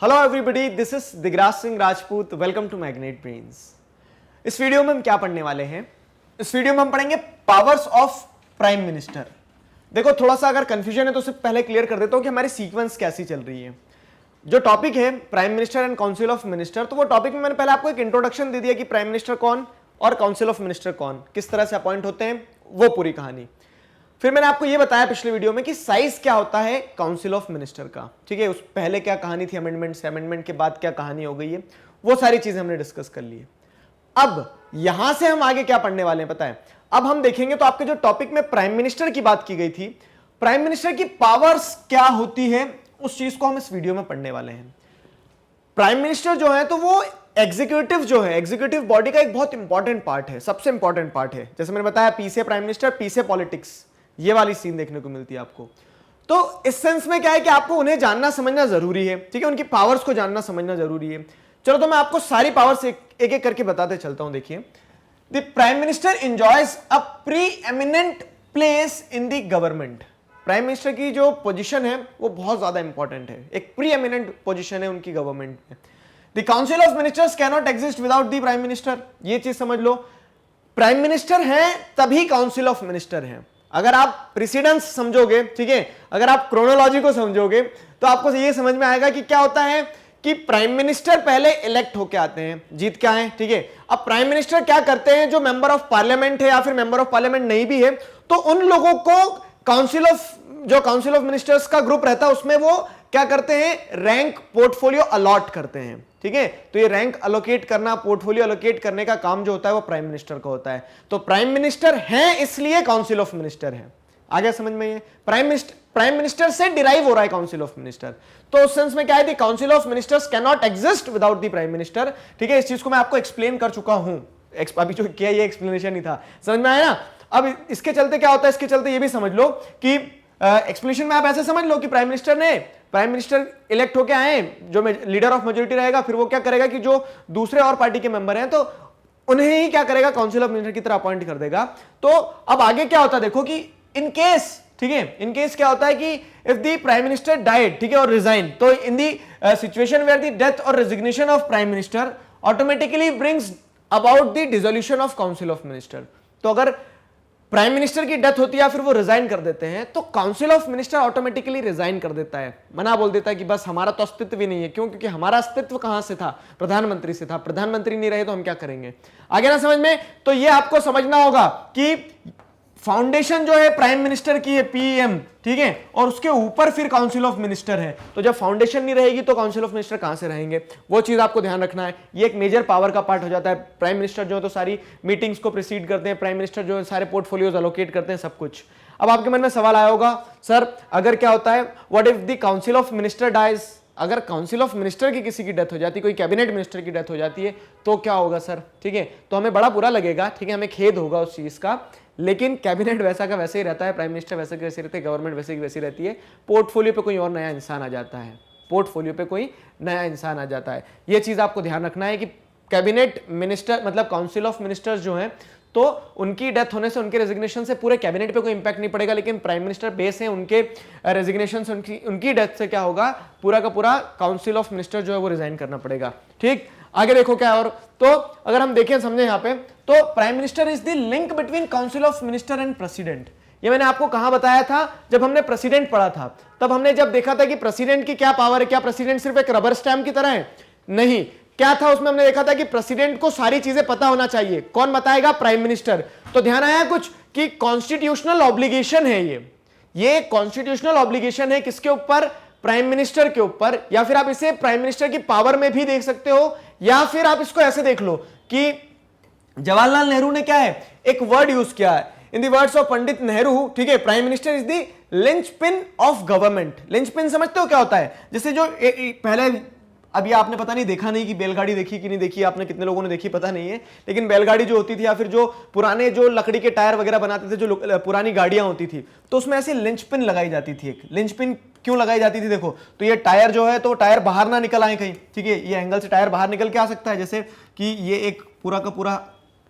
Hello everybody, this is Digraj Singh Rajput. Welcome to Magnet Brains. इस video में हम क्या पढ़ने वाले हैं? इस वीडियो में हम पढ़ेंगे पावर्स ऑफ प्राइम मिनिस्टर। देखो, थोड़ा सा अगर कंफ्यूजन है तो उससे पहले क्लियर कर देता हूं कि हमारी सीक्वेंस कैसी चल रही है। जो टॉपिक है prime minister and council of minister, तो वो टॉपिक में मैंने पहले आपको एक इंट्रोडक्शन दे दिया कि प्राइम मिनिस्टर कौन और काउंसिल ऑफ मिनिस्टर कौन, किस तरह से अपॉइंट होते हैं, वो पूरी कहानी। फिर मैंने आपको ये बताया पिछले वीडियो में कि साइज क्या होता है काउंसिल ऑफ मिनिस्टर का। ठीक है, उस पहले क्या कहानी थी अमेंडमेंट से, अमेंडमेंट के बाद क्या कहानी हो गई है, वो सारी चीजें हमने डिस्कस कर ली है। अब यहां से हम आगे क्या पढ़ने वाले हैं पता है? अब हम देखेंगे तो आपके जो टॉपिक में प्राइम मिनिस्टर की बात की गई थी, प्राइम मिनिस्टर की पावर्स क्या होती है, उस चीज को हम इस वीडियो में पढ़ने वाले हैं। प्राइम मिनिस्टर जो है तो वो एग्जीक्यूटिव जो है, एग्जीक्यूटिव बॉडी का एक बहुत इंपॉर्टेंट पार्ट है, सबसे इंपॉर्टेंट पार्ट है। जैसे मैंने बताया, पी से प्राइम मिनिस्टर, पी से पॉलिटिक्स, ये वाली सीन देखने को मिलती है आपको। तो इस सेंस में क्या है कि आपको उन्हें जानना समझना जरूरी है। ठीक है, उनकी पावर्स को जानना समझना जरूरी है। चलो तो मैं आपको सारी पावर्स एक एक करके बताते चलता हूं। देखिए, the prime minister enjoys a pre eminent place in the government. Prime minister की जो पोजीशन है वो बहुत ज्यादा इंपॉर्टेंट है, एक प्री एमिनेंट पोजीशन है उनकी गवर्नमेंट में। The council of ministers can not exist without the prime minister. ये चीज समझ लो, प्राइम मिनिस्टर है तभी काउंसिल ऑफ मिनिस्टर है। अगर आप प्रेसिडेंस समझोगे, ठीक है, अगर आप क्रोनोलॉजी को समझोगे तो आपको ये समझ में आएगा कि क्या होता है कि प्राइम मिनिस्टर पहले इलेक्ट होके आते हैं, जीत के आए। ठीक है, अब प्राइम मिनिस्टर क्या करते हैं, जो मेंबर ऑफ पार्लियामेंट है या फिर मेंबर ऑफ पार्लियामेंट नहीं भी है, तो उन लोगों को काउंसिल ऑफ मिनिस्टर्स का ग्रुप रहता है, उसमें वो क्या करते हैं, रैंक पोर्टफोलियो अलॉट करते हैं। ठीक है, तो ये रैंक अलोकेट करना, पोर्टफोलियो अलोकेट करने का काम जो होता है वो प्राइम मिनिस्टर का होता है। तो प्राइम मिनिस्टर है इसलिए काउंसिल ऑफ मिनिस्टर है। आगे समझ में? ये प्राइम मिनिस्टर से डिराइव हो रहा है काउंसिल ऑफ मिनिस्टर। तो उस सेंस में क्या है, council of ministers can not exist without the prime minister. ठीक है, इस चीज को मैं आपको एक्सप्लेन कर चुका हूं, अभी जो किया ये एक्सप्लेनेशन ही था, समझ में आया ना? अब इसके चलते क्या होता है, इसके चलते ये भी समझ लो कि एक्सप्लेनेशन में आप ऐसे समझ लो कि प्राइम मिनिस्टर इलेक्ट होके आए, जो लीडर ऑफ मेजोरिटी रहेगा, फिर वो क्या करेगा कि जो दूसरे और पार्टी के मेंबर हैं तो उन्हें ही क्या करेगा, काउंसिल ऑफ मिनिस्टर की तरह अपॉइंट कर देगा। तो अब आगे क्या होता है देखो कि इन केस, ठीक है, इन केस क्या होता है कि if the prime minister died, ठीक है, और रिजाइन, तो in the situation where the death और resignation of prime minister automatically brings about the dissolution of council of minister. तो अगर प्राइम मिनिस्टर की डेथ होती है या फिर वो रिजाइन कर देते हैं तो council of minister automatically resign कर देता है, मना बोल देता है कि बस हमारा तो अस्तित्व ही नहीं है। क्यों? क्योंकि हमारा अस्तित्व कहां से था, प्रधानमंत्री से था। प्रधानमंत्री नहीं रहे तो हम क्या करेंगे? आगे ना समझ में? तो ये आपको समझना होगा कि फाउंडेशन जो है प्राइम मिनिस्टर की है, पीएम, ठीक है, और उसके ऊपर फिर काउंसिल ऑफ मिनिस्टर है। तो जब फाउंडेशन नहीं रहेगी तो काउंसिल ऑफ मिनिस्टर कहां से रहेंगे, वो चीज आपको ध्यान रखना है। ये एक मेजर पावर का पार्ट हो जाता है। प्राइम मिनिस्टर जो है तो सारी मीटिंग्स को प्रिसीड करते हैं, प्राइम मिनिस्टर जो है सारे पोर्टफोलियोज अलोकेट करते हैं, सब कुछ। अब आपके मन में सवाल आया होगा, सर अगर क्या होता है, what if the council of minister dies, अगर काउंसिल ऑफ मिनिस्टर की किसी की डेथ हो जाती, कोई कैबिनेट मिनिस्टर की डेथ हो जाती है तो क्या होगा सर? ठीक है, तो हमें बड़ा बुरा लगेगा, ठीक है, हमें खेद होगा उस चीज का, लेकिन कैबिनेट वैसा का वैसे ही रहता है, प्राइम मिनिस्टर वैसे के वैसे रहते हैं, गवर्नमेंट वैसे की वैसी रहती है। पोर्टफोलियो पे कोई और नया इंसान आ जाता है, पोर्टफोलियो पे कोई नया इंसान आ जाता है। ये चीज आपको ध्यान रखना है कि कैबिनेट मिनिस्टर मतलब काउंसिल ऑफ मिनिस्टर्स जो हैं तो उनकी डेथ होने से, उनके रेजिग्नेशन से पूरे कैबिनेट पे कोई इंपैक्ट नहीं पड़ेगा, लेकिन प्राइम मिनिस्टर बेस है, उनके रेजिग्नेशन से, उनकी डेथ से क्या होगा, पूरा का पूरा काउंसिल ऑफ मिनिस्टर जो है वो रिजाइन करना पड़ेगा। ठीक, आगे देखो क्या और, तो अगर हम देखें समझें यहाँ पे, तो prime minister is the link between council of minister and president. ये मैंने आपको कहां बताया था, जब हमने प्रेसिडेंट पढ़ा था, तब हमने जब देखा था कि प्रेसिडेंट की क्या पावर है, क्या प्रेसिडेंट सिर्फ एक रबर स्टैम्प की तरह है? नहीं, क्या था उसमें, हमने देखा था कि प्रेसिडेंट को सारी चीजें पता होना चाहिए। कौन बताएगा? Prime minister. तो ध्यान आया कुछ कि कॉन्स्टिट्यूशनल ऑब्लिगेशन है ये कॉन्स्टिट्यूशनल ऑब्लिगेशन है किसके ऊपर? प्राइम मिनिस्टर के ऊपर। या फिर आप इसे प्राइम मिनिस्टर की पावर में भी देख सकते हो, या फिर आप इसको ऐसे देख लो कि जवाहरलाल नेहरू ने क्या है, एक वर्ड यूज किया है, in the words of Pandit Nehru, ठीक है, prime minister is the linchpin of government. Linchpin समझते हो क्या होता है? जैसे जो पहले, अभी आपने पता नहीं देखा नहीं कि बैलगाड़ी देखी कि नहीं देखी, आपने कितने लोगों ने देखी पता नहीं है, लेकिन बैलगाड़ी जो होती थी या फिर जो पुराने जो लकड़ी के टायर वगैरह बनाते थे, जो पुरानी गाड़ियां होती थी, तो उसमें ऐसे लिंचपिन लगाई जाती थी। एक लिंचपिन क्यों लगाई जाती थी? देखो, तो ये टायर जो है तो टायर बाहर ना निकल आए कहीं, ठीक है, ये एंगल से टायर बाहर निकल के आ सकता है। जैसे कि ये एक पूरा का पूरा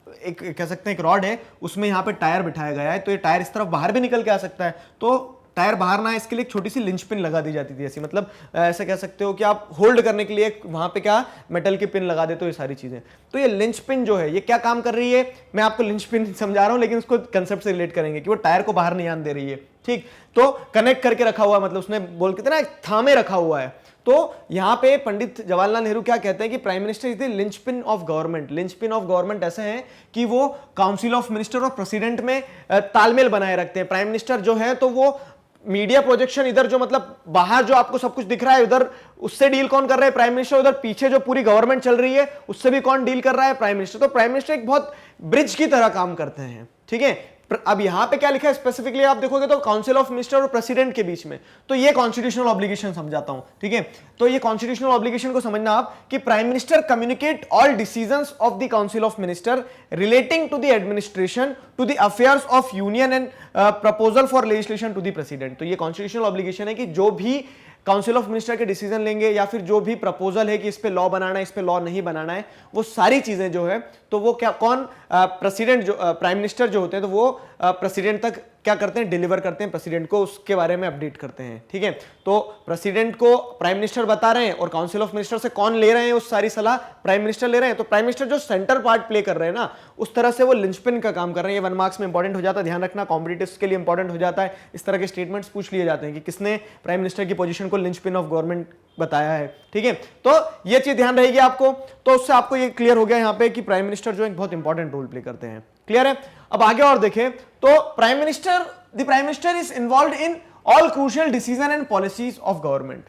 एक कह सकते हैं एक रॉड है, उसमें यहाँ पे टायर बिठाया गया है, तो ये टायर इस तरफ बाहर भी निकल के आ सकता है। तो टायर बाहर ना आए इसके लिए एक छोटी सी लिंच पिन लगा दी जाती थी ऐसी, मतलब ऐसा कह सकते हो कि आप होल्ड करने के लिए वहां पे क्या मेटल की पिन लगा देते हो, ये सारी चीजें। तो ये लिंच पिन जो है ये क्या काम कर रही है, मैं आपको लिंच पिन समझा रहा हूं लेकिन उसको कंसेप्ट से रिलेट करेंगे कि वो टायर को बाहर नहीं आने दे रही है, ठीक। तो कनेक्ट करके रखा हुआ, मतलब उसने बोल के ना थामे रखा हुआ है। तो यहां पे पंडित जवाहरलाल नेहरू क्या कहते हैं कि prime minister is the linchpin of government. Linchpin of government ऐसे है कि वो काउंसिल ऑफ मिनिस्टर और प्रेसिडेंट में तालमेल बनाए रखते हैं। प्राइम मिनिस्टर जो है तो वो मीडिया प्रोजेक्शन इधर जो मतलब बाहर जो आपको सब कुछ दिख रहा है उधर उससे डील कौन कर रहा है, प्राइम मिनिस्टर। उधर पीछे जो पूरी गवर्नमेंट चल रही है उससे भी कौन डील कर रहा है, प्राइम मिनिस्टर। तो प्राइम मिनिस्टर एक बहुत ब्रिज की तरह काम करते हैं, ठीक है। अब यहां पे क्या लिखा है स्पेसिफिकली आप देखोगे तो काउंसिल ऑफ मिनिस्टर और प्रेसिडेंट के बीच में, तो ये कॉन्स्टिट्यूशनल ऑब्लिगेशन समझाता हूं, ठीक है। तो ये कॉन्स्टिट्यूशनल ऑब्लिगेशन को समझना आप कि prime minister communicate all decisions of the council of minister relating to the administration to the affairs of union and proposal for legislation to the president. तो ये कॉन्स्टिट्यूशनल ऑब्लिगेशन है कि जो भी काउंसिल ऑफ मिनिस्टर के decision लेंगे या फिर जो भी प्रपोजल है कि इस पे लॉ बनाना है, इस पे लॉ नहीं बनाना है, वो सारी चीजें जो है तो वो क्या कौन प्रेसिडेंट जो प्राइम मिनिस्टर जो होते हैं तो वो प्रेसिडेंट तक क्या करते हैं, डिलीवर करते हैं प्रेसिडेंट को, उसके बारे में अपडेट करते हैं, ठीक है। तो प्रेसिडेंट को प्राइम मिनिस्टर बता रहे हैं और काउंसिल ऑफ मिनिस्टर से कौन ले रहे हैं उस सारी सलाह, प्राइम मिनिस्टर ले रहे हैं। तो प्राइम मिनिस्टर जो सेंटर पार्ट प्ले कर रहे हैं ना, उस तरह से वो लिंचपिन का काम कर रहे हैं। ये 1 मार्क्स में इंपॉर्टेंट हो जाता है, ध्यान रखना, कॉम्पिटिटिव्स के लिए इंपॉर्टेंट हो जाता है। इस तरह के स्टेटमेंट्स पूछ लिए जाते हैं कि किसने प्राइम मिनिस्टर की पोजीशन को लिंचपिन ऑफ गवर्नमेंट बताया है, ठीक है। तो ये चीज ध्यान रहेगी आपको। तो उससे आपको ये क्लियर हो गया यहाँ पे कि प्राइम मिनिस्टर जो एक बहुत इंपॉर्टेंट रोल प्ले करते हैं, क्लियर है। अब आगे और देखें तो prime minister is involve in all crucial decision and policies of government.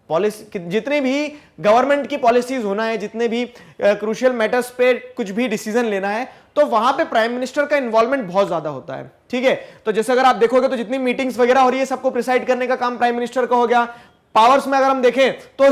Policy जितने भी गवर्नमेंट की पॉलिसीज होना है, जितने भी क्रूशियल मैटर्स पे कुछ भी डिसीजन लेना है, तो वहां पे प्राइम मिनिस्टर का इन्वॉल्वमेंट बहुत ज्यादा होता है, ठीक है। तो जैसे अगर आप देखोगे तो जितनी मीटिंग्स वगैरह हो रही है सबको प्रिसाइड करने का काम प्राइम मिनिस्टर का हो गया। पावर्स में अगर हम देखें तो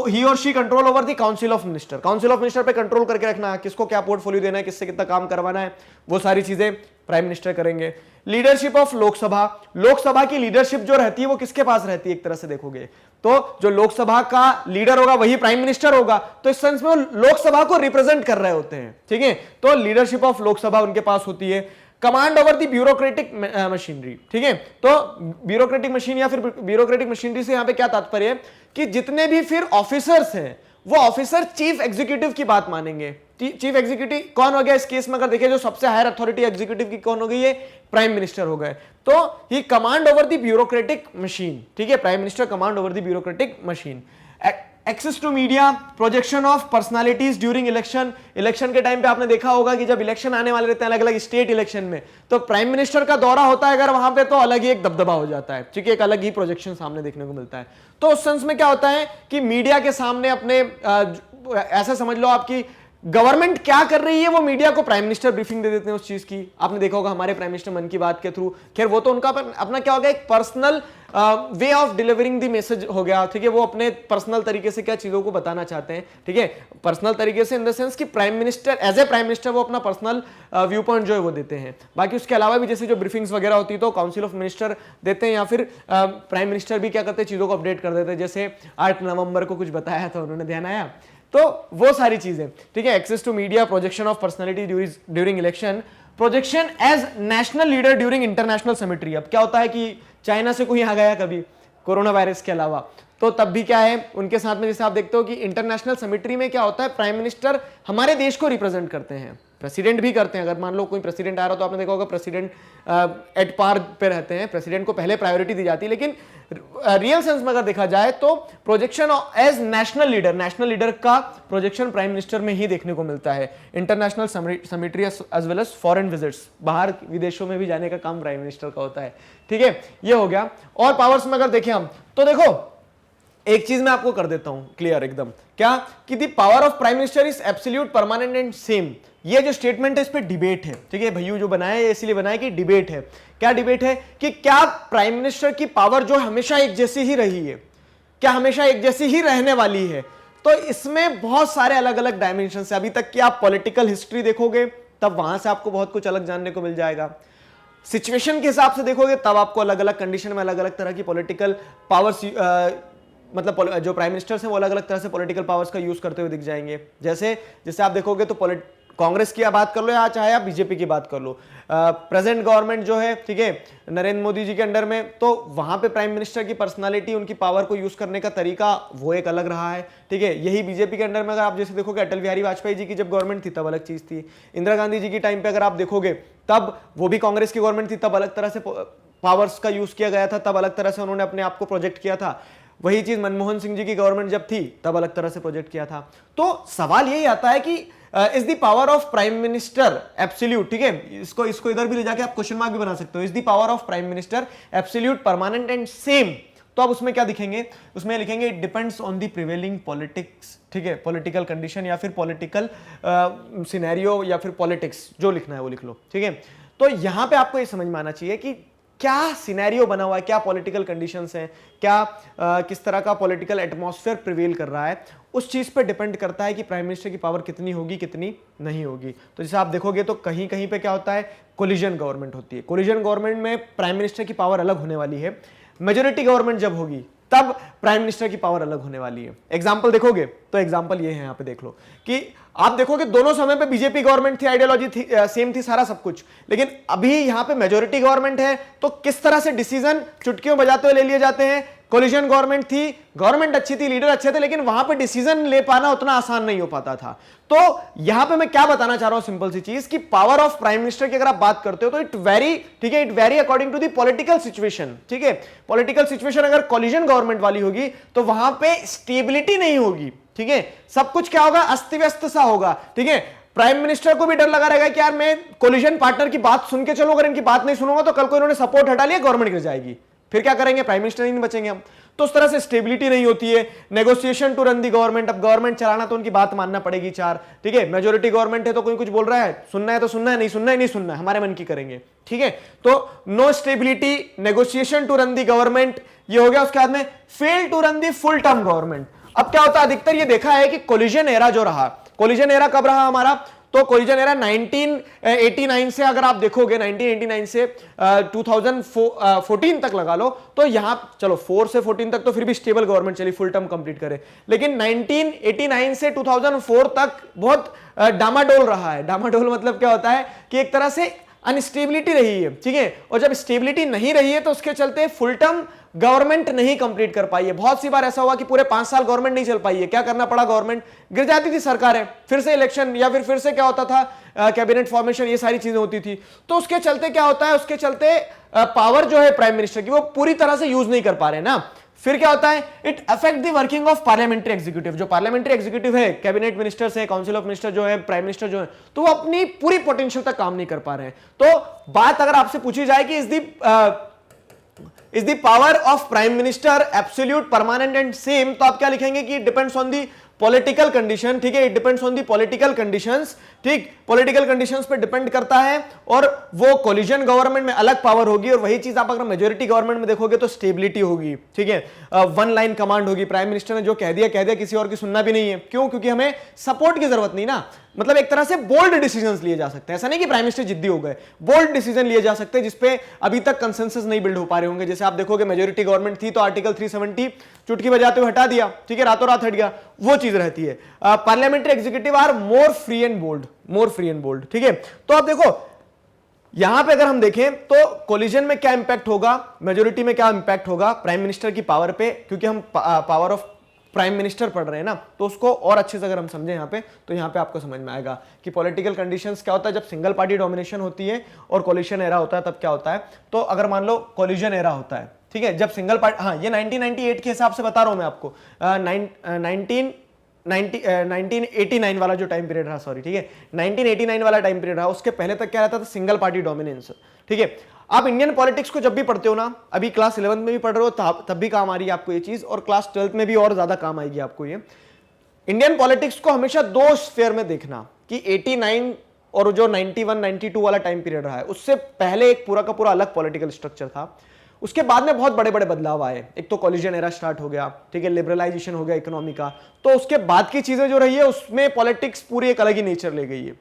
ही और she control over the council of minister. Council of minister पे कंट्रोल करके रखना है, किसको क्या पोर्टफोलियो देना है, किससे कितना काम करवाना है, वो सारी चीजें प्राइम मिनिस्टर करेंगे। लीडरशिप ऑफ लोकसभा की लीडरशिप जो रहती है वो किसके पास रहती है, एक तरह से देखोगे तो जो लोकसभा का लीडर होगा वही प्राइम मिनिस्टर होगा। तो इस सेंस में वो लोकसभा को रिप्रेजेंट कर रहे होते हैं, ठीक है। तो लीडरशिप ऑफ लोकसभा उनके पास होती है। Command over the bureaucratic machinery, ठीक है। तो ब्यूरोक्रेटिक मशीन या फिर ब्यूरोक्रेटिक मशीनरी से यहां पे क्या तात्पर्य है कि जितने भी फिर ऑफिसर्स हैं वो ऑफिसर चीफ एग्जीक्यूटिव की बात मानेंगे। चीफ एग्जीक्यूटिव कौन हो गया इस केस में, अगर देखें जो सबसे हायर अथॉरिटी एग्जीक्यूटिव की कौन हो गई है, प्राइम मिनिस्टर हो गए। तो he command over the bureaucratic machine, ठीक है। Prime minister command over the bureaucratic machine. Access to media, projection of personalities during election. Election के टाइम पे आपने देखा होगा कि जब इलेक्शन आने वाले रहते हैं अलग अलग स्टेट इलेक्शन में, तो प्राइम मिनिस्टर का दौरा होता है अगर वहां पे, तो अलग ही एक दबदबा हो जाता है, ठीक है। एक अलग ही प्रोजेक्शन सामने देखने को मिलता है। तो उस सेंस में क्या होता है कि मीडिया के सामने अपने ऐसा समझ लो आपकी गवर्नमेंट क्या कर रही है वो मीडिया को प्राइम मिनिस्टर ब्रीफिंग दे देते हैं उस चीज की। आपने देखा होगा हमारे प्राइम मिनिस्टर मन की बात के थ्रू, खैर वो तो उनका अपना क्या होगा, एक personal way of delivering the message हो गया, ठीक है। वो अपने पर्सनल तरीके से क्या चीजों को बताना चाहते हैं, ठीक है। पर्सनल तरीके से इन द सेंस कि prime minister as a prime minister वो अपना पर्सनल व्यू पॉइंट जो है वो देते हैं। बाकी उसके अलावा भी जैसे जो ब्रीफिंग्स वगैरह होती है तो काउंसिल ऑफ मिनिस्टर देते हैं, या फिर प्राइम मिनिस्टर भी क्या करते हैं, चीजों को अपडेट कर देते हैं। जैसे 8 नवंबर को कुछ बताया था उन्होंने, ध्यान आया, तो वो सारी चीजें, ठीक है। Access to media, projection of personality during election, projection as national leader during international summitry. अब क्या होता है कि चाइना से कोई आ गया कभी कोरोना वायरस के अलावा, तो तब भी क्या है उनके साथ में, जैसे आप देखते हो कि इंटरनेशनल समिटरी में क्या होता है, प्राइम मिनिस्टर हमारे देश को रिप्रेजेंट करते हैं, प्रेसिडेंट भी करते हैं। अगर मान लो कोई प्रेसिडेंट आ रहा हो तो आपने देखा होगा प्रेसिडेंट एट पार पे रहते हैं, प्रेसिडेंट को पहले प्रायोरिटी दी जाती है। लेकिन रियल सेंस में अगर देखा जाए तो प्रोजेक्शन एज नेशनल लीडर का प्रोजेक्शन प्राइम मिनिस्टर में ही देखने को मिलता है। International summitry as well as foreign visits, बाहर विदेशों में भी जाने का काम प्राइम मिनिस्टर का होता है, ठीक है। ये हो गया। और पावर्स में अगर देखें हम तो देखो एक चीज मैं आपको कर देता हूं क्लियर एकदम, क्या कि the power of prime minister is absolute, permanent and same. ये जो स्टेटमेंट है इस पे डिबेट है, ठीक है। भैया जो बनाया है इसलिए बनाया कि डिबेट है। क्या डिबेट है कि क्या प्राइम मिनिस्टर की पावर जो हमेशा एक जैसी ही रही है, क्या हमेशा एक जैसी ही रहने वाली है? तो इसमें बहुत सारे अलग अलग डायमेंशन है। अभी तक की आप पॉलिटिकल हिस्ट्री देखोगे तब वहां से आपको बहुत कुछ अलग जानने को मिल जाएगा। सिचुएशन के हिसाब से देखोगे तब आपको अलग अलग कंडीशन में अलग अलग तरह की पॉलिटिकल पावर्स मतलब जो प्राइम मिनिस्टर्स हैं वो अलग अलग तरह से पॉलिटिकल पावर्स का यूज करते हुए दिख जाएंगे। जैसे जैसे आप देखोगे तो कांग्रेस की बात कर लो या चाहे आप बीजेपी की बात कर लो, प्रेजेंट गवर्नमेंट जो है, ठीक है, नरेंद्र मोदी जी के अंडर में, तो वहां पे प्राइम मिनिस्टर की पर्सनालिटी, उनकी पावर को यूज करने का तरीका वो एक अलग रहा है, ठीक है। यही बीजेपी के अंडर में अगर आप जैसे देखोगे, अटल बिहारी वाजपेयी जी की जब गवर्नमेंट थी तब अलग चीज थी, इंदिरा गांधी जी की टाइम पे अगर आप देखोगे तब वो भी कांग्रेस की गवर्नमेंट थी, तब अलग तरह से पावर्स का यूज किया गया था, तब अलग तरह से उन्होंने अपने आप को प्रोजेक्ट किया था। वही चीज मनमोहन सिंह जी की गवर्नमेंट जब थी तब अलग तरह से प्रोजेक्ट किया था। तो सवाल यही आता है कि is the power of prime minister absolute, ठीक है, इसको इधर भी ले जाके आप क्वेश्चन मार्क भी बना सकते हो, is the power of prime minister absolute, permanent and same. तो आप उसमें क्या दिखेंगे, उसमें लिखेंगे it depends on the prevailing politics, ठीक है, पॉलिटिकल कंडीशन या फिर पॉलिटिकल सिनेरियो या फिर पॉलिटिक्स, जो लिखना है वो लिख लो, ठीक है। तो यहां पे आपको ये समझ में आना चाहिए कि क्या सिनेरियो बना हुआ है, क्या पॉलिटिकल कंडीशंस हैं, क्या किस तरह का पॉलिटिकल एटमॉस्फेयर प्रिवेल कर रहा है, उस चीज पे डिपेंड करता है कि प्राइम मिनिस्टर की पावर कितनी होगी, कितनी नहीं होगी। तो जैसे आप देखोगे तो कहीं कहीं पे क्या होता है, कोलिजन गवर्नमेंट होती है। कोलिजन गवर्नमेंट में प्राइम मिनिस्टर की पावर अलग होने वाली है। मेजोरिटी गवर्नमेंट जब होगी तब प्राइम मिनिस्टर की पावर अलग होने वाली है। एग्जाम्पल देखोगे तो एग्जाम्पल ये है, यहां पे देख लो कि आप देखोगे दोनों समय पे बीजेपी गवर्नमेंट थी, आइडियोलॉजी थी, सेम थी, सारा सब कुछ, लेकिन अभी यहां पे मेजोरिटी गवर्नमेंट है तो किस तरह से डिसीजन चुटकियों बजाते हुए ले लिए जाते हैं। कोलिजन गवर्नमेंट थी, गवर्नमेंट अच्छी थी, लीडर अच्छे थे, लेकिन वहां पे डिसीजन ले पाना उतना आसान नहीं हो पाता था। तो यहां पे मैं क्या बताना चाह रहा हूं, सिंपल सी चीज, कि पावर ऑफ प्राइम मिनिस्टर की अगर आप बात करते हो तो इट वेरी, ठीक है, it very according to the political situation, ठीक है। पॉलिटिकल सिचुएशन अगर कोलिजन गवर्नमेंट वाली होगी तो वहां पे स्टेबिलिटी नहीं होगी, ठीक है, सब कुछ क्या होगा, अस्त व्यस्त सा होगा, ठीक है। प्राइम मिनिस्टर को भी डर लगा रहेगा कि यार मैं कोलिजन पार्टनर की बात सुन के चलूं, अगर इनकी बात नहीं सुनूंगा तो कल को इन्होंने सपोर्ट हटा लिया, गवर्नमेंट गिर जाएगी, फिर क्या करेंगे, प्राइम मिनिस्टर ही नहीं बचेंगे हम। तो उस तरह से स्टेबिलिटी नहीं होती है। Negotiation to run the government, अब गवर्नमेंट चलाना तो उनकी बात मानना पड़ेगी चार, ठीक है। मेजोरिटी गवर्नमेंट है तो कोई कुछ बोल रहा है, सुनना है तो सुनना है, नहीं सुनना है नहीं सुनना है, हमारे मन की करेंगे, ठीक है। तो no stability, negotiation to run the government, ये हो गया। उसके बाद में fail to run the full term government. अब क्या होता है, अधिकतर ये देखा है कि कोलिजन एरा जो रहा, कोलिजन एरा कब रहा हमारा, तो कोलिजन एरा 1989 से अगर आप देखोगे, 1989 से 2014 तक लगा लो, तो यहां चलो 4 से 14 तक तो फिर भी स्टेबल गवर्नमेंट चली, फुल टर्म कंप्लीट करे, लेकिन 1989 से 2004 तक बहुत डामाडोल रहा है। डामाडोल मतलब क्या होता है कि एक तरह से अनस्टेबिलिटी रही है, ठीक है। और जब स्टेबिलिटी नहीं रही है तो उसके चलते फुल टर्म गवर्नमेंट नहीं कंप्लीट कर पाई है। बहुत सी बार ऐसा हुआ कि पूरे 5 साल गवर्नमेंट नहीं चल पाई है, क्या करना पड़ा, गवर्नमेंट गिर जाती थी सरकारें, फिर से इलेक्शन या फिर से क्या होता था, कैबिनेट फॉर्मेशन, ये सारी चीजें होती थी। तो उसके चलते क्या होता है, उसके चलते पावर जो है प्राइम मिनिस्टर की वो पूरी तरह से यूज नहीं कर पा रहे ना। फिर क्या होता है, it affect the working of parliamentary executive. जो पार्लियामेंट्री एग्जीक्यूटिव है, कैबिनेट मिनिस्टर्स है, काउंसिल ऑफ मिनिस्टर जो है, प्राइम मिनिस्टर जो है, तो वो अपनी पूरी पोटेंशियल तक काम नहीं कर पा रहे हैं। तो बात अगर आपसे पूछी जाए कि is the power of prime minister absolute, permanent and same, तो आप क्या लिखेंगे कि depends on the political condition, ठीक है, it depends on the political conditions, ठीक, पॉलिटिकल कंडीशंस पे डिपेंड करता है। और वो कोलिजन गवर्नमेंट में अलग पावर होगी, और वही चीज आप अगर मेजोरिटी गवर्नमेंट में देखोगे तो स्टेबिलिटी होगी, ठीक है, वन लाइन कमांड होगी, प्राइम मिनिस्टर ने जो कह दिया, किसी और की सुनना भी नहीं है। क्यों? क्योंकि हमें सपोर्ट की जरूरत नहीं ना, मतलब एक तरह से बोल्ड डिसीजंस लिए जा सकते हैं। ऐसा नहीं कि प्राइम मिनिस्टर जिद्दी हो गए, बोल्ड डिसीजन लिए जा सकते हैं जिसपे अभी तक कंसेंसस नहीं बिल्ड हो पा रहे होंगे। जैसे आप देखोगे मेजोरिटी गवर्नमेंट थी तो आर्टिकल 370 चुटकी बजाते हुए हटा दिया, ठीक है, रातों रात हट गया, वो चीज रहती है। Parliamentary executive are more free and bold, more free and bold, ठीक है। तो आप देखो यहां पे अगर हम देखें तो कोलिजन में क्या इंपैक्ट होगा, मेजोरिटी में क्या इंपैक्ट होगा प्राइम मिनिस्टर की पावर पे, क्योंकि हम पावर ऑफ प्राइम मिनिस्टर पढ़ रहे हैं ना, तो उसको और अच्छे से अगर हम समझें यहां पे, तो यहां पे आपको समझ में आएगा कि पॉलिटिकल कंडीशंस क्या होता है जब सिंगल पार्टी डोमिनेशन होती है और कोलिशन एरा होता है, तब क्या होता है। तो अगर मान लो कोलिजन एरा होता है, ठीक है, जब सिंगल पार्टी, हाँ ये 1998 के हिसाब से बता रहा हूं मैं आपको, 1989 वाला जो टाइम पीरियड रहा, सॉरी, ठीक है, 1989 वाला टाइम पीरियड रहा, उसके पहले तक क्या रहता था, सिंगल पार्टी डोमिनेंस, ठीक है। आप इंडियन पॉलिटिक्स को जब भी पढ़ते हो ना, अभी क्लास 11 में भी पढ़ रहे हो तब भी काम आ रही है आपको ये चीज, और क्लास 12 में भी और ज्यादा काम आएगी आपको ये। इंडियन पॉलिटिक्स को हमेशा दो स्फेयर में देखना कि 89 और जो 91-92 वाला टाइम पीरियड रहा है, उससे पहले एक पूरा का पूरा अलग पॉलिटिकल स्ट्रक्चर था, उसके बाद में बहुत बड़े बड़े बदलाव आए। एक तो कॉलिजन एरा स्टार्ट हो गया, ठीक है, लिबरलाइजेशन हो गया इकोनॉमी का, तो उसके बाद की चीजें जो रही है उसमें पॉलिटिक्स पूरी एक अलग ही नेचर ले गई है,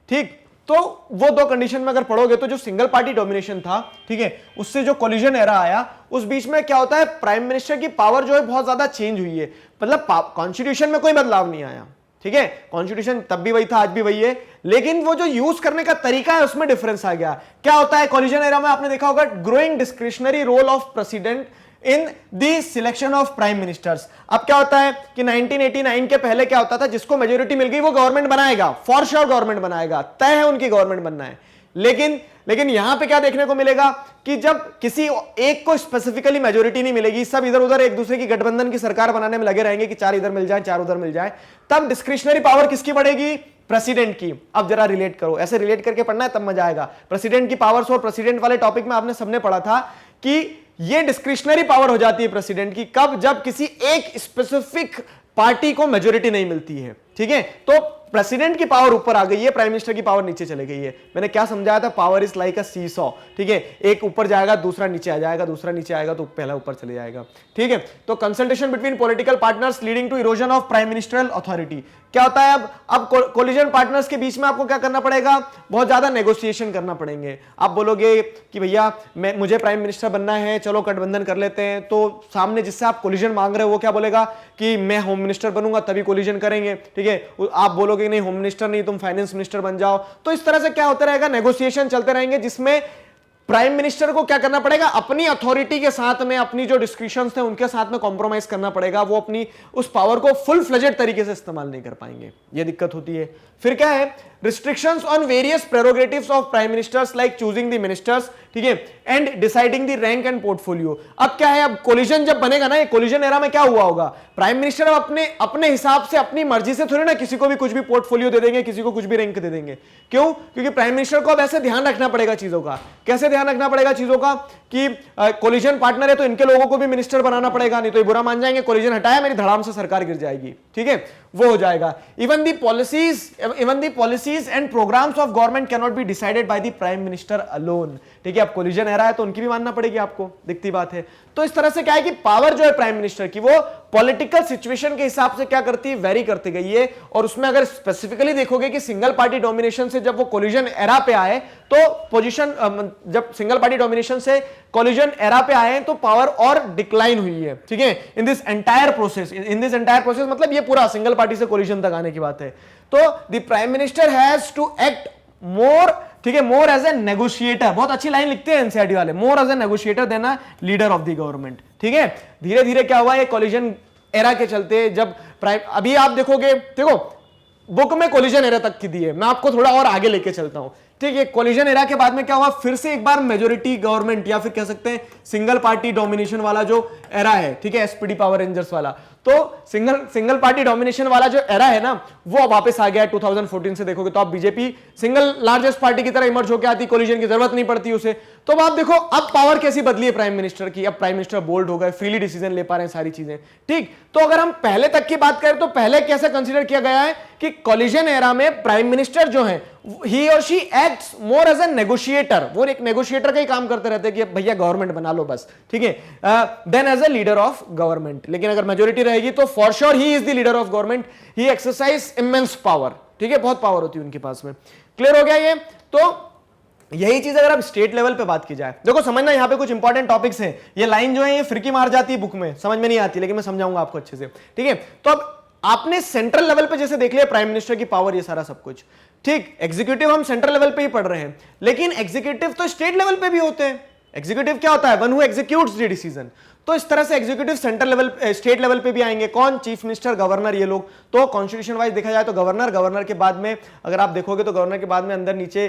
ठीक। तो वो दो कंडीशन में अगर पढ़ोगे तो जो सिंगल पार्टी डोमिनेशन था, ठीक है, उससे जो कॉलिजन एरा आया, उस बीच में क्या होता है, प्राइम मिनिस्टर की पावर जो है बहुत ज्यादा चेंज हुई है। मतलब कॉन्स्टिट्यूशन में कोई बदलाव नहीं आया, ठीक है, कॉन्स्टिट्यूशन तब भी वही था, आज भी वही है, लेकिन वो जो यूज करने का तरीका है उसमें डिफरेंस आ गया। क्या होता है कोलिजन एरा में, आपने देखा होगा growing discretionary role of president in the selection of prime ministers. अब क्या होता है कि 1989 के पहले क्या होता था, जिसको मेजोरिटी मिल गई वो गवर्नमेंट बनाएगा, फॉर श्योर गवर्नमेंट बनाएगा, तय है उनकी गवर्नमेंट बनना है। लेकिन यहां पे क्या देखने को मिलेगा कि जब किसी एक को स्पेसिफिकली मेजोरिटी नहीं मिलेगी, सब इधर उधर एक दूसरे की गठबंधन की सरकार बनाने में लगे रहेंगे कि 4 इधर मिल जाए 4 उधर मिल जाए, तब डिस्क्रिशनरी पावर किसकी बढ़ेगी, प्रेसिडेंट की। अब जरा रिलेट करो, ऐसे रिलेट करके पढ़ना है तब मजा आएगा। प्रेसिडेंट की पावर्स और प्रेसिडेंट वाले टॉपिक में आपने सबने पढ़ा था कि ये डिस्क्रिशनरी पावर हो जाती है प्रेसिडेंट की कब, जब किसी एक स्पेसिफिक पार्टी को मेजोरिटी नहीं मिलती है। ठीक है, तो प्रेसिडेंट की पावर ऊपर आ गई है, प्राइम मिनिस्टर की पावर नीचे चले गई है। मैंने क्या समझाया था, power is like a seesaw. ठीक है, एक ऊपर जाएगा दूसरा नीचे आ जाएगा, दूसरा नीचे आएगा तो पहला ऊपर चले जाएगा। ठीक है, तो consultation between political partners leading to erosion of prime ministerial authority. क्या होता है, अब कोलिजन पार्टनर्स के बीच में आपको क्या करना पड़ेगा, बहुत ज्यादा नेगोशिएशन करना पड़ेंगे। आप बोलोगे कि भैया मुझे प्राइम मिनिस्टर बनना है, चलो गठबंधन कर लेते हैं, तो सामने जिससे आप कोलिजन मांग रहे हो वो क्या बोलेगा कि मैं होम मिनिस्टर बनूंगा तभी कोलिजन करेंगे। ठीक है, आप बोलोगे नहीं होम मिनिस्टर नहीं, तुम फाइनेंस मिनिस्टर बन जाओ। तो इस तरह से क्या होता रहेगा, नेगोशिएशन चलते रहेंगे, जिसमें प्राइम मिनिस्टर को क्या करना पड़ेगा, अपनी अथॉरिटी के साथ में, अपनी जो डिस्क्रिशंस थे उनके साथ में कॉम्प्रोमाइज करना पड़ेगा। वो अपनी उस पावर को फुल फ्लेजेड तरीके से इस्तेमाल नहीं कर पाएंगे, ये दिक्कत होती है। फिर क्या है, restrictions on various prerogatives of prime ministers like choosing the ministers, ठीक है, and deciding the rank and portfolio. अब क्या है, अब कोलिजन जब बनेगा ना, ये कोलिजन एरा में क्या हुआ होगा, प्राइम मिनिस्टर अब अपने हिसाब से, अपनी मर्जी से थोड़ी ना किसी को भी कुछ भी पोर्टफोलियो दे देंगे, किसी को कुछ भी रैंक दे देंगे। क्यों, क्योंकि प्राइम मिनिस्टर को अब ऐसे ध्यान रखना पड़ेगा चीजों का। कैसे ध्यान रखना पड़ेगा चीजों का कि कोलिजन पार्टनर है तो इनके लोगों को भी मिनिस्टर बनाना पड़ेगा, नहीं तो ये बुरा मान जाएंगे, कोलिजन हटाया मेरी धड़ाम से सरकार गिर जाएगी। ठीक है, वो हो जाएगा। Even the policies and programmes of government can not be decided by the prime minister alone. ठीक है, अब कोलिजन एरा है तो उनकी भी मानना पड़ेगी आपको, दिखती बात है। तो इस तरह से क्या है कि पावर जो है प्राइम मिनिस्टर की, वो पॉलिटिकल सिचुएशन के हिसाब से क्या करती है, वेरी करती गई है। और उसमें अगर स्पेसिफिकली देखोगे कि सिंगल पार्टी डोमिनेशन से जब वो कोलिजन एरा पे आए तो पोजीशन, जब सिंगल पार्टी डोमिनेशन से कोलिजन एरा पे आए तो पावर और डिक्लाइन हुई है। ठीक है, इन दिस एंटायर प्रोसेस मतलब ये पूरा सिंगल पार्टी से कोलिजन तक आने की बात है। तो the prime minister has to act more, ठीक है, मोर एज ए नेगोशिएटर। बहुत अच्छी लाइन लिखते हैं एनसीईआरटी वाले, more as a negotiator than a leader of the government. ठीक है, धीरे धीरे क्या हुआ, ये कोलिजन एरा के चलते जब प्राइम, अभी आप देखोगे, देखो बुक में कोलिजन एरा तक की दी है, मैं आपको थोड़ा और आगे लेके चलता हूं। ठीक है, कोलिजन एरा के बाद में क्या हुआ, फिर से एक बार मेजोरिटी गवर्नमेंट या फिर कह सकते हैं सिंगल पार्टी डोमिनेशन वाला जो एरा है, ठीक है, एसपीडी पावर रेंजर्स वाला, तो सिंगल पार्टी डोमिनेशन वाला जो एरा है ना, वो वापस आ गया 2014 से। देखोगे तो आप बीजेपी सिंगल लार्जेस्ट पार्टी की तरह इमर्ज होकर आती, कोलिजन की जरूरत नहीं पड़ती उसे। तो आप देखो अब पावर कैसी बदली है प्राइम मिनिस्टर की, अब प्राइम मिनिस्टर बोल्ड हो गए, फ्रीली डिसीजन ले पा रहे हैं, सारी चीजें। ठीक, तो अगर हम पहले तक की बात करें तो पहले कैसे कंसीडर किया गया है कि कोलिजन एरा में प्राइम मिनिस्टर जो है, ही और she acts more as a negotiator, वो एक नेगोशिएटर का ही काम करते रहते हैं कि भैया गवर्नमेंट बना लो बस, ठीक है, than as a leader of government. लेकिन अगर मेजोरिटी रहेगी तो for sure he is the leader of government, he exercise immense power. ठीक है, बहुत पावर होती है उनके पास में। क्लियर हो गया ये? तो यही चीज अगर अब स्टेट लेवल पे बात की जाए, देखो समझना यहाँ पे कुछ इंपॉर्टेंट टॉपिक्स हैं। ये लाइन जो है ये फिरकी मार जाती है बुक में, समझ में नहीं आती, लेकिन मैं समझाऊंगा आपको अच्छे से। ठीक है, तो अब आपने सेंट्रल लेवल पे जैसे देख लिया प्राइम मिनिस्टर की पावर, ये सारा सब कुछ ठीक। एग्जीक्यूटिव हम सेंट्रल लेवल पे ही पढ़ रहे हैं, लेकिन एग्जीक्यूटिव तो स्टेट लेवल पे भी होते हैं। एग्जीक्यूटिव क्या होता है, one who executes the decision. तो इस तरह से executive central level, state level पे भी आएंगे। कौन, चीफ मिनिस्टर, गवर्नर, ये लोग। तो कॉन्स्टिट्यूशन वाइज देखा जाए तो गवर्नर के बाद में अगर आप देखोगे तो गवर्नर के बाद में अंदर नीचे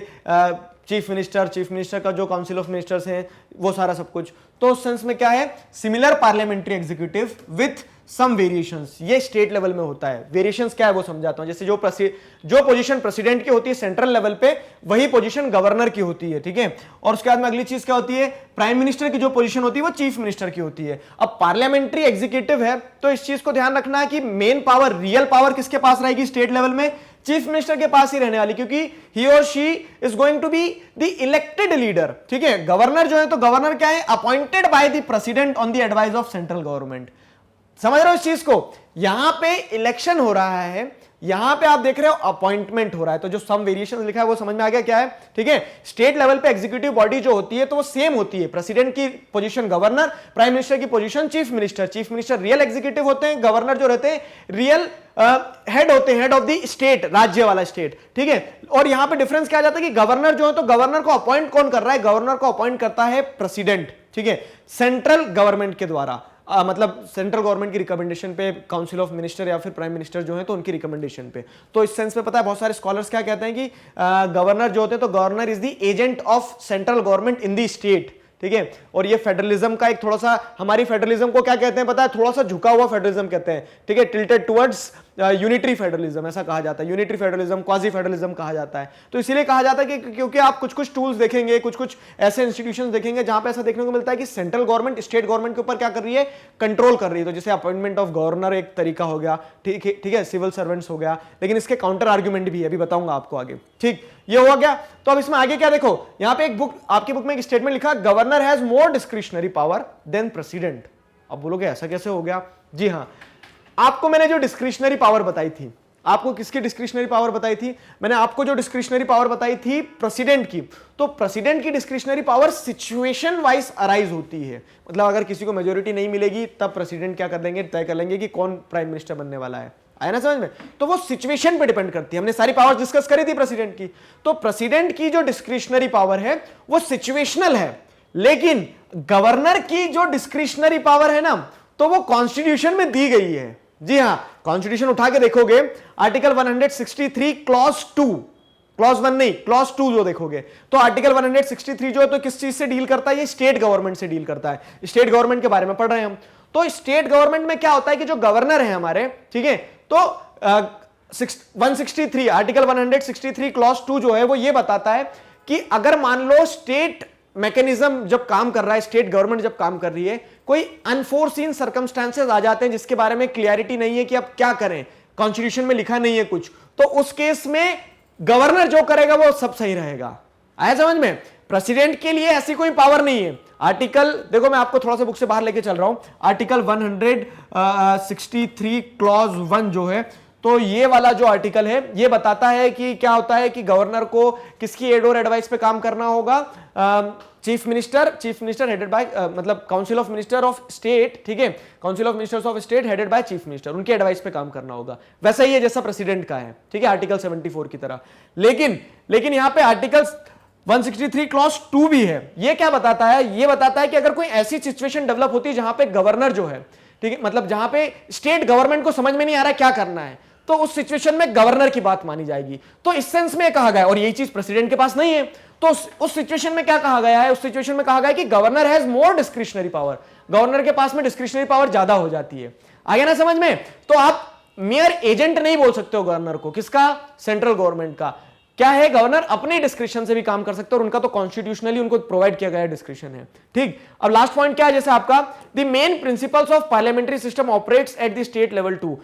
चीफ मिनिस्टर का जो काउंसिल ऑफ मिनिस्टर्स हैं, वो सारा सब कुछ। तो उस सेंस में क्या है, similar parliamentary executive with some variations, ये स्टेट लेवल में होता है। वेरिएशंस क्या है वो समझाता हूं। जैसे जो पोजीशन प्रेसिडेंट की होती है सेंट्रल लेवल पे, वही पोजीशन गवर्नर की होती है। ठीक है, और उसके बाद में अगली चीज क्या होती है, प्राइम मिनिस्टर की जो पोजीशन होती है वो चीफ मिनिस्टर की होती है। अब पार्लियामेंट्री एग्जीक्यूटिव है तो इस चीज को ध्यान रखना है कि मेन पावर, रियल पावर किसके पास रहेगी स्टेट लेवल में, चीफ मिनिस्टर के पास ही रहने वाली, क्योंकि ही और she is going to be the elected leader. ठीक है, गवर्नर जो है तो गवर्नर क्या है, appointed by the president on the advice of central government. समझ रहे हो इस चीज को, यहां पे इलेक्शन हो रहा है, यहां पे आप देख रहे हो अपॉइंटमेंट हो रहा है, तो जो सम वेरिएशन लिखा है वो समझ में आ गया क्या है, ठीक है। स्टेट लेवल पे एग्जीक्यूटिव बॉडी जो होती है तो वो सेम होती है, प्रेसिडेंट की पोजीशन गवर्नर, प्राइम मिनिस्टर की position chief minister. Chief minister real executive होते हैं, गवर्नर जो रहते हैं रियल हेड होते हैं, हेड ऑफ द स्टेट, राज्य वाला स्टेट, ठीक है। और यहां पे डिफरेंस क्या आ जाता है कि गवर्नर जो है, तो गवर्नर को अपॉइंट कौन कर रहा है, गवर्नर को अपॉइंट करता है प्रेसिडेंट, ठीक है, सेंट्रल गवर्नमेंट के द्वारा। मतलब सेंट्रल गवर्नमेंट की रिकमेंडेशन पे, काउंसिल ऑफ मिनिस्टर या फिर प्राइम मिनिस्टर जो है तो उनकी रिकमेंडेशन पे। तो इस सेंस में पता है बहुत सारे स्कॉलर्स क्या कहते हैं कि गवर्नर जो होते हैं तो governor is the agent of central government in the state, ठीक है। और ये फेडरलिज्म का एक थोड़ा सा, हमारी फेडरलिज्म को क्या कहते हैं पता है, थोड़ा सा झुका हुआ फेडरलिज्म कहते हैं, ठीक है, टिल्टेड टुवर्ड्स यूनिटरी फेडरलिज्म ऐसा कहा जाता है, यूनिटरी फेडरलिज्म, क्वाजी फेडरलिज्म कहा जाता है। तो इसीलिए कहा जाता है कि क्योंकि आप कुछ कुछ टूल्स देखेंगे, कुछ कुछ ऐसे इंस्टीट्यूशंस देखेंगे जहां पे ऐसा देखने को मिलता है कि सेंट्रल गवर्नमेंट स्टेट गवर्नमेंट के ऊपर क्या कर रही है, कंट्रोल कर रही है। तो जैसे अपॉइंटमेंट ऑफ गवर्नर एक तरीका हो गया, ठीक है, सिविल सर्वेंट्स हो गया, लेकिन इसके काउंटर आर्ग्यूमेंट भी है, अभी बताऊंगा आपको आगे, ठीक। ये हुआ क्या, तो अब इसमें आगे क्या देखो, यहां पे एक बुक, आपकी बुक में एक स्टेटमेंट लिखा, governor has more discretionary power than president. अब बोलोगे ऐसा कैसे हो गया, जी हां, आपको मैंने जो डिस्क्रिशनरी पावर बताई थी, आपको किसकी डिस्क्रिशनरी पावर बताई थी, मैंने आपको जो डिस्क्रिशनरी पावर बताई थी प्रेसिडेंट की। तो प्रेसिडेंट की discretionary power situation wise arise होती है, मतलब अगर किसी को मेजोरिटी नहीं मिलेगी तब प्रेसिडेंट क्या कर देंगे, तय कर लेंगे कि कौन प्राइम मिनिस्टर बनने वाला है, आया ना समझ में। तो वो सिचुएशन पे डिपेंड करती है, हमने सारी पावर डिस्कस करी थी प्रेसिडेंट की। तो प्रेसिडेंट की जो डिस्क्रिशनरी पावर है वो सिचुएशनल है, लेकिन गवर्नर की जो डिस्क्रिशनरी पावर है ना, तो वो कॉन्स्टिट्यूशन में दी गई है। जी हां, कॉन्स्टिट्यूशन उठा के देखोगे, आर्टिकल 163 क्लॉज 2, क्लॉज 1 नहीं, क्लॉज 2 जो देखोगे, तो आर्टिकल 163 जो है तो किस चीज से डील करता है, ये स्टेट गवर्नमेंट से डील करता है। स्टेट गवर्नमेंट के बारे में पढ़ रहे हैं हम। तो स्टेट गवर्नमेंट में क्या होता है कि जो गवर्नर है हमारे, ठीक है, तो 163 आर्टिकल 163 क्लॉज 2 जो है वो ये बताता है कि अगर मान लो स्टेट मैकेनिज्म जब काम कर रहा है, स्टेट गवर्नमेंट जब काम कर रही है, कोई अनफोर्सीन सर्कमस्टेंसेस आ जाते हैं जिसके बारे में क्लियरिटी नहीं है कि अब क्या करें, कॉन्स्टिट्यूशन में लिखा नहीं है कुछ, तो उस केस में गवर्नर जो करेगा वो सब सही रहेगा। आया समझ में। प्रेसिडेंट के लिए ऐसी कोई पावर नहीं है। आर्टिकल देखो, मैं आपको थोड़ा सा बुक से बाहर लेके चल रहा हूं, आर्टिकल 163 क्लॉज 1 जो है, तो ये वाला जो आर्टिकल है ये बताता है कि क्या होता है कि गवर्नर को किसकी एड और एडवाइस पे काम करना होगा, चीफ मिनिस्टर हेडेड बाय, मतलब council of minister of state, ठीक है, council of ministers of state headed by chief minister, उनकी एडवाइस पे काम करना होगा। वैसा ही है जैसा प्रेसिडेंट का है, ठीक है, आर्टिकल 74 की तरह। लेकिन यहां पे आर्टिकल 163 क्लॉज 2 भी है। ये क्या बताता है, ये बताता है कि अगर कोई ऐसी सिचुएशन डेवलप होती है जहां पे गवर्नर जो है, ठीक है, मतलब जहां पे स्टेट गवर्नमेंट को समझ में नहीं आ रहा क्या करना है, तो उस सिचुएशन में गवर्नर की बात मानी जाएगी। तो इस सेंस में कहा गया, और यही चीज प्रेसिडेंट के पास नहीं है, तो उस सिचुएशन में क्या कहा गया है, उस सिचुएशन में कहा गया है कि governor has more discretionary power, governor के पास में डिस्क्रिशनरी पावर ज्यादा हो जाती है। आगे ना समझ में। तो आप मेयर एजेंट नहीं बोल सकते हो गवर्नर को, किसका, सेंट्रल गवर्नमेंट का। क्या है, गवर्नर अपने डिस्क्रिप्शन से भी काम कर सकते हैं और उनका तो कॉन्स्टिट्यूशनली उनको प्रोवाइड किया गया डिस्क्रिप्शन है, ठीक। अब लास्ट पॉइंट क्या है, जैसे आपका the main principles of parliamentary system operates at the state level too.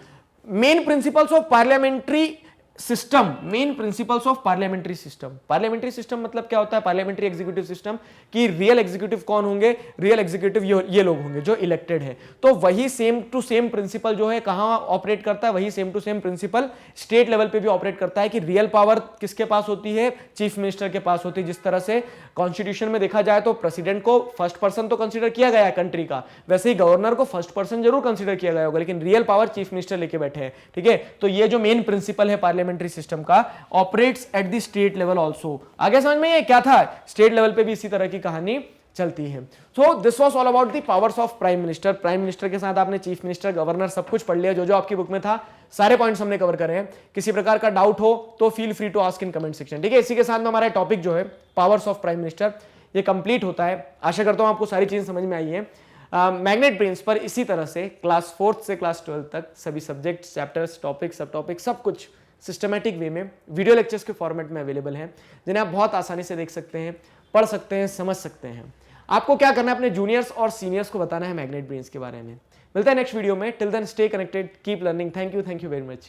Main principles of parliamentary system, main principles of parliamentary system. Parliamentary system मतलब क्या होता है, पार्लियामेंट्री एग्जीक्यूटिव सिस्टम की रियल एग्जीक्यूटिव कौन होंगे, रियल एग्जीक्यूटिव ये लोग होंगे जो इलेक्टेड है। तो वही सेम टू सेम प्रिंसिपल जो है कहां ऑपरेट करता है, वही same to same principle state level पे भी ऑपरेट करता है कि रियल पावर किसके पास होती है, चीफ मिनिस्टर के पास होती है। जिस तरह से कॉन्स्टिट्यूशन में देखा जाए तो प्रेसिडेंट को फर्स्ट पर्सन तो कंसीडर किया गया है कंट्री का, वैसे ही गवर्नर को फर्स्ट पर्सन जरूर कंसीडर किया गया होगा, लेकिन रियल पावर चीफ मिनिस्टर लेके बैठे हैं, ठीक है। तो ये जो मेन प्रिंसिपल है पार्लियामेंट्री सिस्टम का, operates at the state level also. आगे समझ में ये क्या था, स्टेट लेवल पे भी इसी तरह की कहानी चलती है। So this was all about the powers of prime minister. Prime minister के साथ आपने चीफ मिनिस्टर, गवर्नर सब कुछ पढ़ लिया, जो जो आपकी बुक में था, सारे पॉइंट्स हमने कवर करे हैं। किसी प्रकार का डाउट हो तो feel free to ask in comment section, ठीक है। इसी के साथ में हमारा टॉपिक जो है पावर्स ऑफ प्राइम मिनिस्टर ये कंप्लीट होता है। आशा करता हूं आपको सारी चीजें समझ में आई है। मैग्नेट ब्रेन्स पर इसी तरह से क्लास 4th से क्लास 12th तक सभी सब्जेक्ट, चैप्टर्स, टॉपिक, सब टॉपिक, सब कुछ सिस्टमैटिक वे में वीडियो लेक्चर्स के फॉर्मेट में अवेलेबल हैं, जिन्हें आप बहुत आसानी से देख सकते हैं, पढ़ सकते हैं, समझ सकते हैं। आपको क्या करना है, अपने जूनियर्स और सीनियर्स को बताना है मैग्नेट ब्रेन्स के बारे में। मिलता है नेक्स्ट वीडियो में। Till then stay connected, keep learning. Thank you very much.